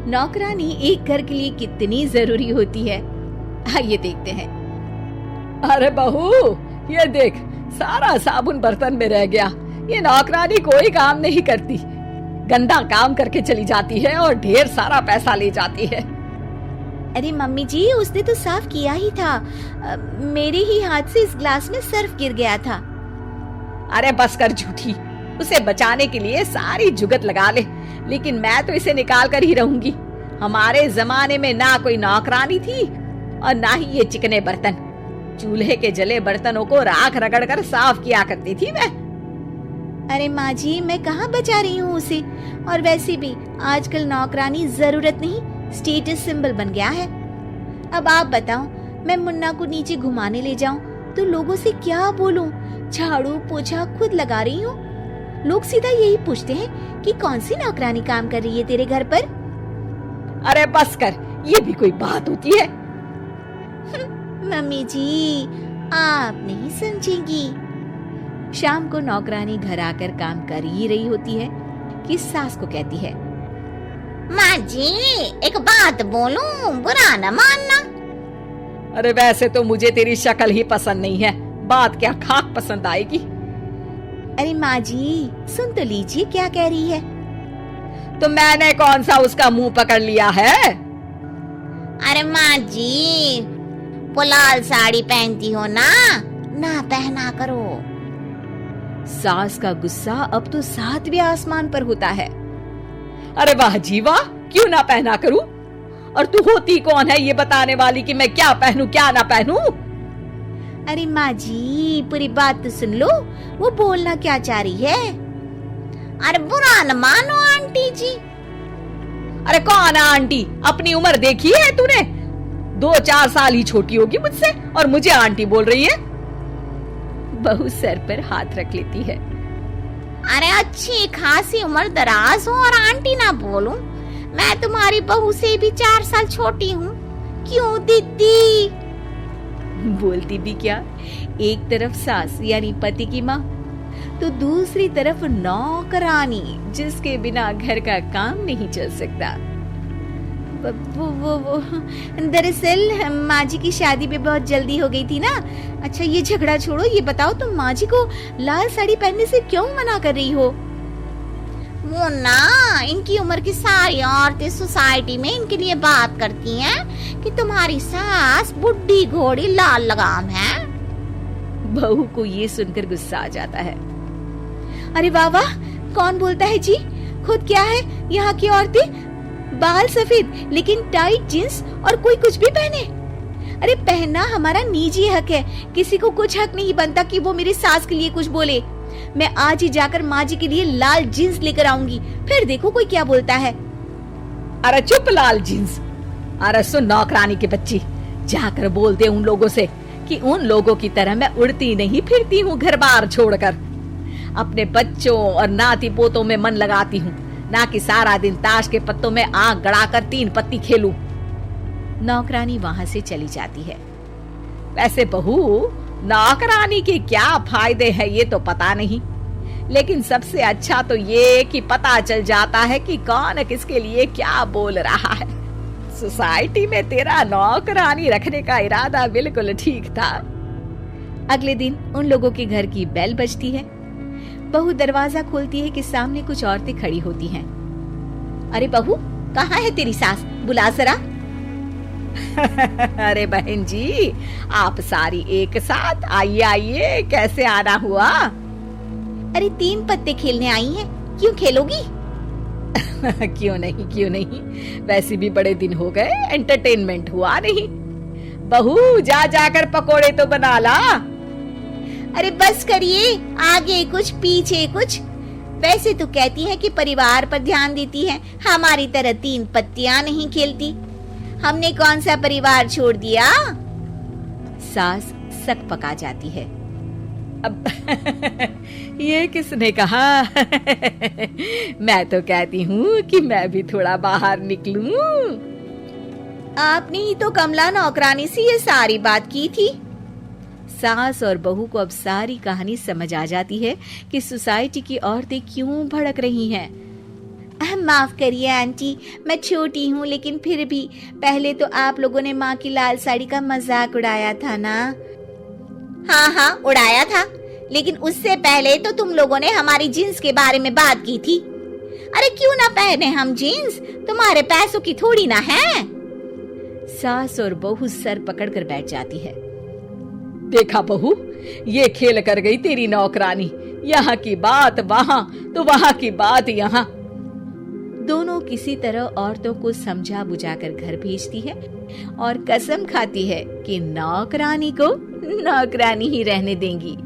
नौकरानी एक घर के लिए कितनी जरूरी होती है, आइए देखते हैं। अरे बहू, ये देख, सारा साबुन बर्तन में रह गया। ये नौकरानी कोई काम नहीं करती, गंदा काम करके चली जाती है और ढेर सारा पैसा ले जाती है। अरे मम्मी जी, उसने तो साफ किया ही था। मेरे ही हाथ से इस ग्लास में सर्फ गिर गया था। अरे बस कर झूठी, उसे बचाने के लिए सारी जुगत लगा ले, लेकिन मैं तो इसे निकाल कर ही रहूंगी। हमारे जमाने में ना कोई नौकरानी थी और ना ही ये चिकने बर्तन। चूल्हे के जले बर्तनों को राख रगड़ कर साफ किया करती थी मैं। अरे माँ जी, मैं कहाँ बचा रही हूँ उसे। और वैसे भी आजकल नौकरानी जरूरत नहीं, स्टेटस सिंबल बन गया है। अब आप बताओ, मैं मुन्ना को नीचे घुमाने ले जाऊं तो लोगों से क्या बोलूं? झाड़ू पोछा खुद लगा रही हूँ। लोग सीधा यही पूछते हैं कि कौन सी नौकरानी काम कर रही है तेरे घर पर। अरे बस कर, ये भी कोई बात होती है? मम्मी जी, आप नहीं समझेंगी। शाम को नौकरानी घर आकर काम कर ही रही होती है कि सास को कहती है, माँ जी, एक बात बोलूं, बुरा न मानना। अरे वैसे तो मुझे तेरी शक्ल ही पसंद नहीं है, बात क्या खाक पसंद आएगी। अरे माँ जी, सुन तो लीजिए क्या कह रही है। तो मैंने कौन सा उसका मुंह पकड़ लिया है? अरे माँ जी, वो लाल साड़ी पहनती हो ना पहना करो। सास का गुस्सा अब तो 7वें आसमान पर होता है। अरे वाह जी वाह, क्यों ना पहना करूं? और तू होती कौन है ये बताने वाली कि मैं क्या पहनूं क्या ना पहनूं? अरे माँ जी, पूरी बात तो सुन लो, वो बोलना क्या चाह रही है। अरे बुरा न मानो आंटी जी। अरे कौन है आंटी? अपनी उम्र देखी है तूने? 2-4 साल ही छोटी होगी मुझसे और मुझे आंटी बोल रही है। बहू सर पर हाथ रख लेती है। अरे अच्छी खासी उम्र दराज हो और आंटी ना बोलूं? मैं तुम्हारी बहू से भी 4 साल छोटी हूँ। क्यों दीदी? बोलती भी क्या, एक तरफ सास यानी पति की माँ, तो दूसरी तरफ नौकरानी जिसके बिना घर का काम नहीं चल सकता। वो दरअसल माँ जी की शादी भी बहुत जल्दी हो गई थी ना। अच्छा ये झगड़ा छोड़ो, ये बताओ तुम माँ जी को लाल साड़ी पहनने से क्यों मना कर रही हो? वो ना, इनकी उम्र की सारी औरतें सोसाइटी में इनके लिए बात करती हैं कि तुम्हारी सास बुढ़ी घोड़ी लाल लगाम है। बहू को ये सुनकर गुस्सा आ जाता है। अरे वाह वाह, कौन बोलता है जी? खुद क्या है यहाँ की औरतें, बाल सफेद लेकिन टाइट जींस और कोई कुछ भी पहने। अरे पहनना हमारा निजी हक है, किसी को कुछ हक नहीं बनता कि वो मेरी सास के लिए कुछ बोले। मैं आज ही जाकर माँ जी के लिए लाल जींस लेकर आऊंगी, फिर देखो कोई क्या बोलता है। अरे चुप लाल जींस। अरे सुन नौकरानी के बच्ची, जाकर बोल दे उन लोगों से कि उन लोगों की तरह मैं उड़ती नहीं फिरती हूँ घर बार छोड़कर। अपने बच्चों और नाती पोतों में मन लगाती हूँ, ना कि सारा दिन ताश के पत्तों में आंख गड़ाकर 3 पत्ती खेलूं। नौकरानी वहां से चली जाती है। वैसे बहू, नौकरानी के क्या फायदे हैं ये तो पता नहीं, लेकिन सबसे अच्छा तो ये कि पता चल जाता है कि कौन किसके लिए क्या बोल रहा है। सोसाइटी में तेरा नौकरानी रखने का इरादा बिल्कुल ठीक था। अगले दिन उन लोगों के घर की बेल बजती है। बहू दरवाजा खोलती है कि सामने कुछ औरतें खड़ी होती हैं। अरे बहू, कहाँ है तेरी सास? बुला जरा। अरे बहन जी, आप सारी एक साथ आइए आइए, कैसे आना हुआ? अरे 3 पत्ते खेलने आई हैं, क्यों खेलोगी? क्यों नहीं, वैसे भी बड़े दिन हो गए, एंटरटेनमेंट हुआ नहीं। बहू जा जाकर पकोड़े तो बना ला। अरे बस करिए, आगे कुछ पीछे कुछ। वैसे तो कहती है कि परिवार पर ध्यान देती है, हमारी तरह 3 पत्तियां नहीं खेलती। हमने कौन सा परिवार छोड़ दिया? सास सक पका जाती है। अब ये किसने कहा? मैं तो कहती हूँ कि मैं भी थोड़ा बाहर निकलूं। आपने ही तो कमला नौकरानी से ये सारी बात की थी। सास और बहू को अब सारी कहानी समझ आ जाती है कि सोसाइटी की औरतें क्यों भड़क रही हैं। माफ करिए आंटी, मैं छोटी हूँ लेकिन फिर भी पहले तो आप लोगों ने माँ की लाल साड़ी का मजाक उड़ाया था ना। हाँ हाँ उड़ाया था, लेकिन उससे पहले तो तुम लोगों ने हमारी जीन्स के बारे में बात की थी। अरे क्यों ना पहने हम जीन्स, तुम्हारे पैसों की थोड़ी ना है। सास और बहू सर पकड़कर बैठ जाती है। देखा बहू, ये खेल कर गई तेरी नौकरानी, यहाँ की बात वहां तो वहां की बात यहाँ। दोनों किसी तरह औरतों को समझा बुझाकर घर भेजती है और कसम खाती है कि नौकरानी को नौकरानी ही रहने देंगी।